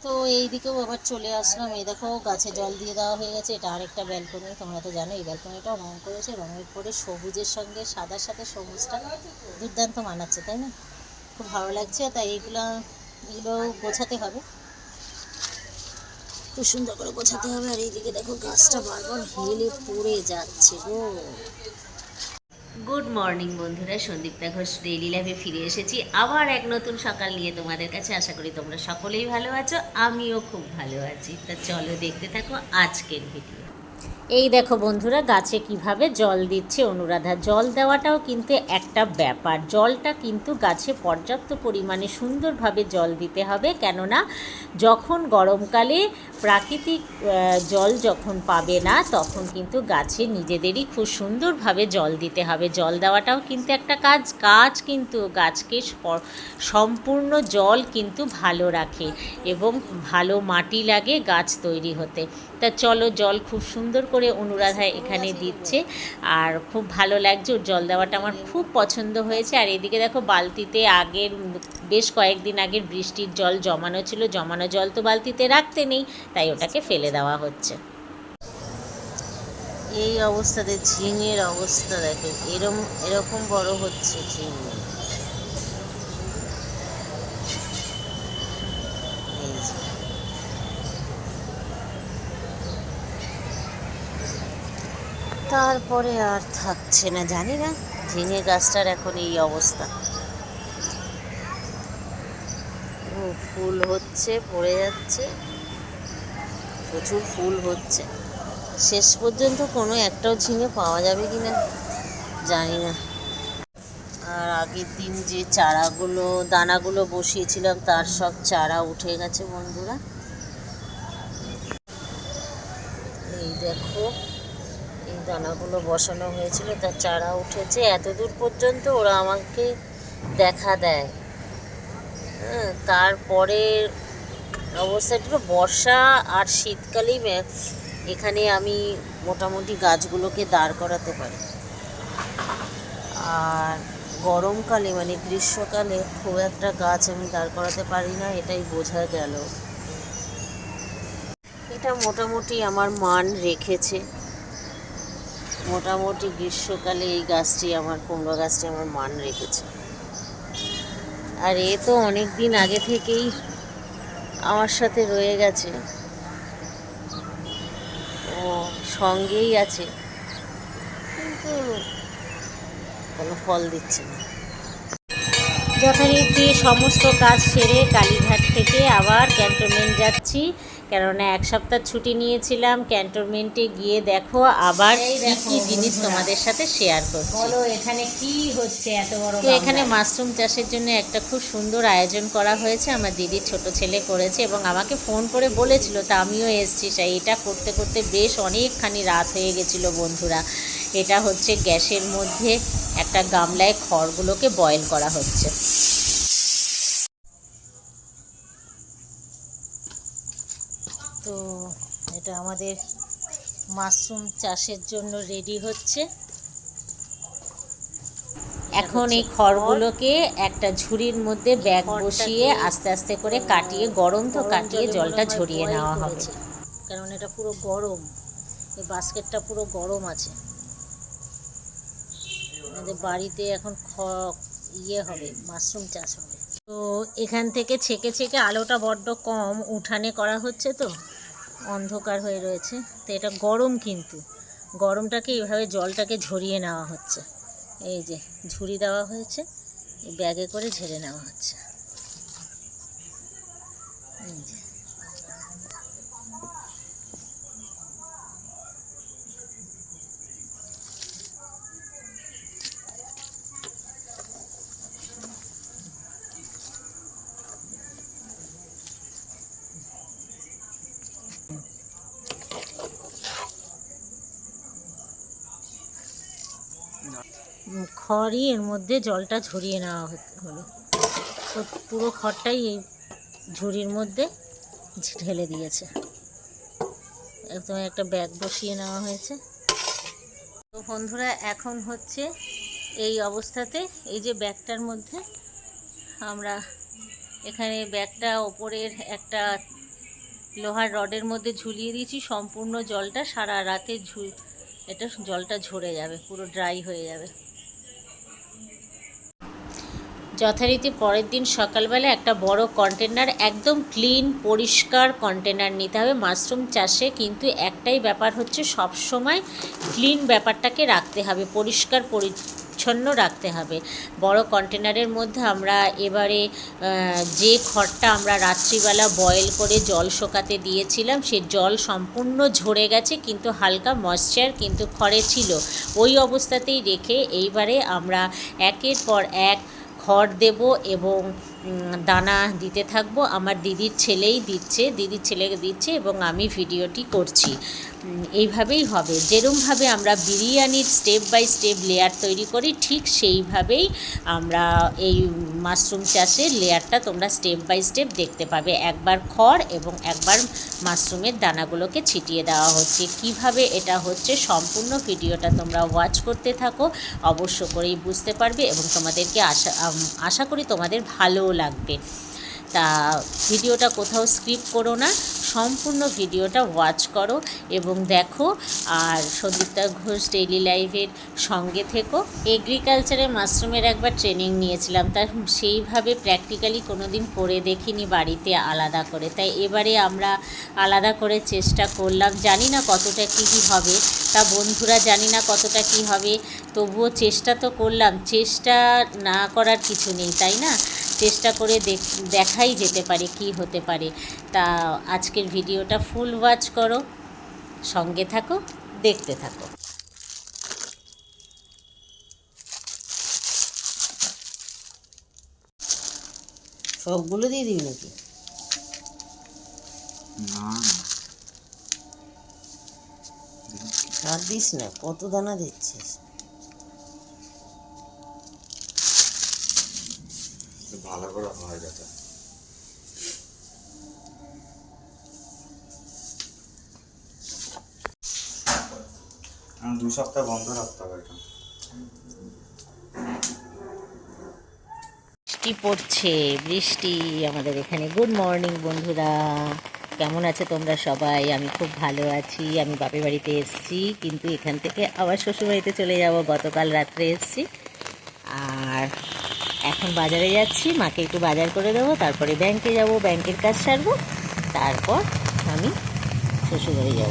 তো এই দিকেও আবার চলে আসলাম। এই দেখো গাছে জল দিয়ে দেওয়া হয়ে গেছে। এটা আরেকটা ব্যালকনি, তোমরা তো জানো এই ব্যালকনিটাও রঙ করেছে। রঙের পরে সবুজের সঙ্গে সাদার সাথে সবুজটা দুর্দান্ত মানাচ্ছে, তাই না? খুব ভালো লাগছে। তাই এগুলো গোছাতে হবে, খুব সুন্দর করে গোছাতে হবে। আর এইদিকে দেখো গাছটা বারবার হেলে পড়ে যাচ্ছে গো। গুড মর্নিং বন্ধুরা, সন্দীপ্তা ঘোষ ডেইলি লাইফে ফিরে এসেছি আবার এক নতুন সকাল নিয়ে তোমাদের কাছে। আশা করি তোমরা সকলেই ভালো আছো, আমিও খুব ভালো আছি। তা চলো দেখতে থাকো আজকের ভিডিও। এই দেখো বন্ধুরা, গাছে কিভাবে জল দিচ্ছে অনুরাধা। জল দেওয়াটাও কিন্তু একটা ব্যাপার। জলটা কিন্তু গাছে পর্যাপ্ত পরিমাণে সুন্দরভাবে জল দিতে হবে, কেননা যখন গরমকালে প্রাকৃতিক জল যখন পাবে না, তখন কিন্তু গাছে নিজেদেরই খুব সুন্দরভাবে জল দিতে হবে। জল দেওয়াটাও কিন্তু একটা কাজ। গাছ কিন্তু গাছকে সম্পূর্ণ জল কিন্তু ভালো রাখে এবং ভালো মাটি লাগে গাছ তৈরি হতে। তা চলো, জল খুব সুন্দর করে অনুরাধা এখানে দিচ্ছে আর খুব ভালো লাগছে। ওর জল দেওয়াটা আমার খুব পছন্দ হয়েছে। আর এদিকে দেখো বালতিতে বেশ কয়েকদিন আগের বৃষ্টির জল জমানো ছিল। জমানো জল তো বালতিতে রাখতে নেই, তাই ওটাকে ফেলে দেওয়া হচ্ছে। এই অবস্থাতে ঝিঙের অবস্থা দেখো, এরকম বড় হচ্ছে ঝিঙে। তারপরে আর থাকছে না, জানি না ঝিঙে গাছটার এখন এই অবস্থা। ফুল হচ্ছে, পড়ে যাচ্ছে, প্রচুর ফুল হচ্ছে। শেষ পর্যন্ত কোনো একটাও ঝিঙে পাওয়া যাবে কি না জানি না। আর আগের দিন যে দানাগুলো বসিয়েছিলাম, তার সব চারা উঠে গেছে বন্ধুরা। এই দেখো, এই দানাগুলো বসানো হয়েছিল, তার চারা উঠেছে। এতদূর পর্যন্ত ওরা আমাকে দেখা দেয়। হ্যাঁ, তারপরে অবস্থাটা বর্ষা আর শীতকালেই এখানে আমি মোটামুটি গাছগুলোকে দাঁড় করাতে পারি। আর গরমকালে মানে গ্রীষ্মকালে খুব একটা গাছ আমি দাঁড় করাতে পারি না, এটাই বোঝা গেল। এটা মোটামুটি আমার মান রেখেছে। মোটামুটি গ্রীষ্মকালে এই কুমড়ো গাছটি আমার মান রেখেছে। আর এ তো অনেক দিন আগে থেকেই আমার সাথে রয়ে গেছে, ও সঙ্গেই আছে, কিন্তু কোনো ফল দিচ্ছে না। যথারীতি সমস্ত কাজ সেরে কালীঘাট থেকে আবার ক্যান্টনমেন্ট যাচ্ছি, কেননা এক সপ্তাহ ছুটি নিয়েছিলাম। ক্যান্টনমেন্টে গিয়ে দেখো আবার কি জিনিস তোমাদের সাথে শেয়ার করছি। বলো এখানে কি হচ্ছে এত বড়? তো এখানে মাশরুম চাষের জন্য একটা খুব সুন্দর আয়োজন করা হয়েছে। আমার দিদির ছোট ছেলে করেছে এবং আমাকে ফোন করে বলেছিল, তা আমিও এসেছি। এটা করতে করতে বেশ অনেকখানি রাত হয়ে গেছিলো বন্ধুরা। এটা হচ্ছে গ্যাসের মধ্যে একটা গামলায় খড়গুলোকে বয়েল করা হচ্ছে। তো এটা আমাদের মাশরুম চাষের জন্য রেডি হচ্ছে। এখন এই খড়গুলোকে একটা ঝুড়ির মধ্যে ব্যাগ বসিয়ে আস্তে আস্তে করে কাটিয়ে, গরম তো কাটিয়ে জলটা ঝরিয়ে নেওয়া হবে, কারণ এটা পুরো গরম। এই বাস্কেটটা পুরো গরম আছে। আমাদের বাড়িতে এখন হবে, মাশরুম চাষ হবে। তো এখান থেকে ছেঁকে ছেঁকে, আলোটা বড্ড কম, উঠানে করা হচ্ছে তো অন্ধকার হয়ে রয়েছে। তো এটা গরম, কিন্তু গরমটাকে এইভাবে জলটাকে ঝরিয়ে নেওয়া হচ্ছে। এই যে ঝুড়ি দেওয়া হয়েছে, এই ব্যাগে করে ঝেড়ে নেওয়া হচ্ছে। এই যে খড়ই এর মধ্যে জলটা ঝরিয়ে নেওয়া হলো। পুরো খড়টাই এই ঝুড়ির মধ্যে ঢেলে দিয়েছে। একদম একটা ব্যাগ বসিয়ে নেওয়া হয়েছে। তো বন্ধুরা, এখন হচ্ছে এই অবস্থাতে, এই যে ব্যাগটার মধ্যে আমরা এখানে ব্যাগটা ওপরের একটা লোহার রডের মধ্যে ঝুলিয়ে দিয়েছি, সম্পূর্ণ জলটা সারা রাতে এটা জলটা ঝরে যাবে, পুরো ড্রাই হয়ে যাবে। যথারীতি পরের দিন সকালবেলা একটা বড় কন্টেনার, একদম ক্লিন পরিষ্কার কন্টেনার নিতে হবে। মাশরুম চাষে কিন্তু একটাই ব্যাপার হচ্ছে, সব সময় ক্লিন ব্যাপারটাকে রাখতে হবে, পরিষ্কার পরিচ্ছন্ন রাখতে হবে। বড় কন্টেনারের মধ্যে আমরা এবারে যে খড়টা আমরা রাত্রিবেলা বয়েল করে জল শোকাতে দিয়েছিলাম, সে জল সম্পূর্ণ ঝরে গেছে, কিন্তু হালকা ময়েশ্চার কিন্তু খড়ে ছিল। ওই অবস্থাতেই রেখে এইবারে আমরা একের পর এক খড় দেব এবং দানা দিতে থাকবো। আমার দিদির ছেলেই দিচ্ছে, দিদির ছেলেকে দিচ্ছে এবং আমি ভিডিওটি করছি। এইভাবেই হবে, যেরকমভাবে আমরা বিরিয়ানির স্টেপ বাই স্টেপ লেয়ার তৈরি করি, ঠিক সেইভাবেই আমরা এই মাশরুম চাষের লেয়ারটা তোমরা স্টেপ বাই স্টেপ দেখতে পাবে। একবার খড় এবং একবার মাশরুমের দানাগুলোকে ছিটিয়ে দেওয়া হচ্ছে। কিভাবে এটা হচ্ছে সম্পূর্ণ ভিডিওটা তোমরা ওয়াচ করতে থাকো, অবশ্য করেই বুঝতে পারবে এবং তোমাদেরকে আশা করি তোমাদের ভালোও লাগবে। তা ভিডিওটা কোথাও স্কিপ করো না, সম্পূর্ণ ভিডিওটা ওয়াচ করো এবং দেখো। আর সন্দীপ্তা ঘোষ ডেইলি লাইফের সঙ্গে থেকো। এগ্রিকালচারে মাশরুমের একবার ট্রেনিং নিয়েছিলাম, তা সেইভাবে প্র্যাকটিক্যালি কোনো দিন করে দেখিনি বাড়িতে আলাদা করে, তাই এবারে আমরা আলাদা করে চেষ্টা করলাম। জানি না কতটা কী হবে, তা বন্ধুরা জানি না কতটা কী হবে, তবুও চেষ্টা তো করলাম। চেষ্টা না করার কিছু নেই, তাই না? চেষ্টা করে দেখাই যেতে পারে কি হতে পারে। তা আজকের ভিডিওটা ফুল ওয়াচ করো, সঙ্গে থাকো, দেখতে থাকো। সবগুলো দিয়ে দিবি নাকি? না আর দিস না, কত দানা দিচ্ছিস? ভালো করে হয়ে গেছে। আমি 2 সপ্তাহ বন্ধ রাখতে হবে এটা। বৃষ্টি পড়ছে, বৃষ্টি আমাদের এখানে। গুড মর্নিং বন্ধুরা, কেমন আছে তোমরা সবাই? আমি খুব ভালো আছি। আমি বাপের বাড়িতে এসেছি, কিন্তু এখান থেকে আবার শ্বশুরবাড়িতে চলে যাব। গতকাল রাত্রে এসেছি, আর এখন বাজারে যাচ্ছি। মাকে একটু বাজার করে দেবো, তারপরে ব্যাংকে যাব, ব্যাংকের কাজ সারবো, তারপর আমি শ্বশুরবাড়ি যাব।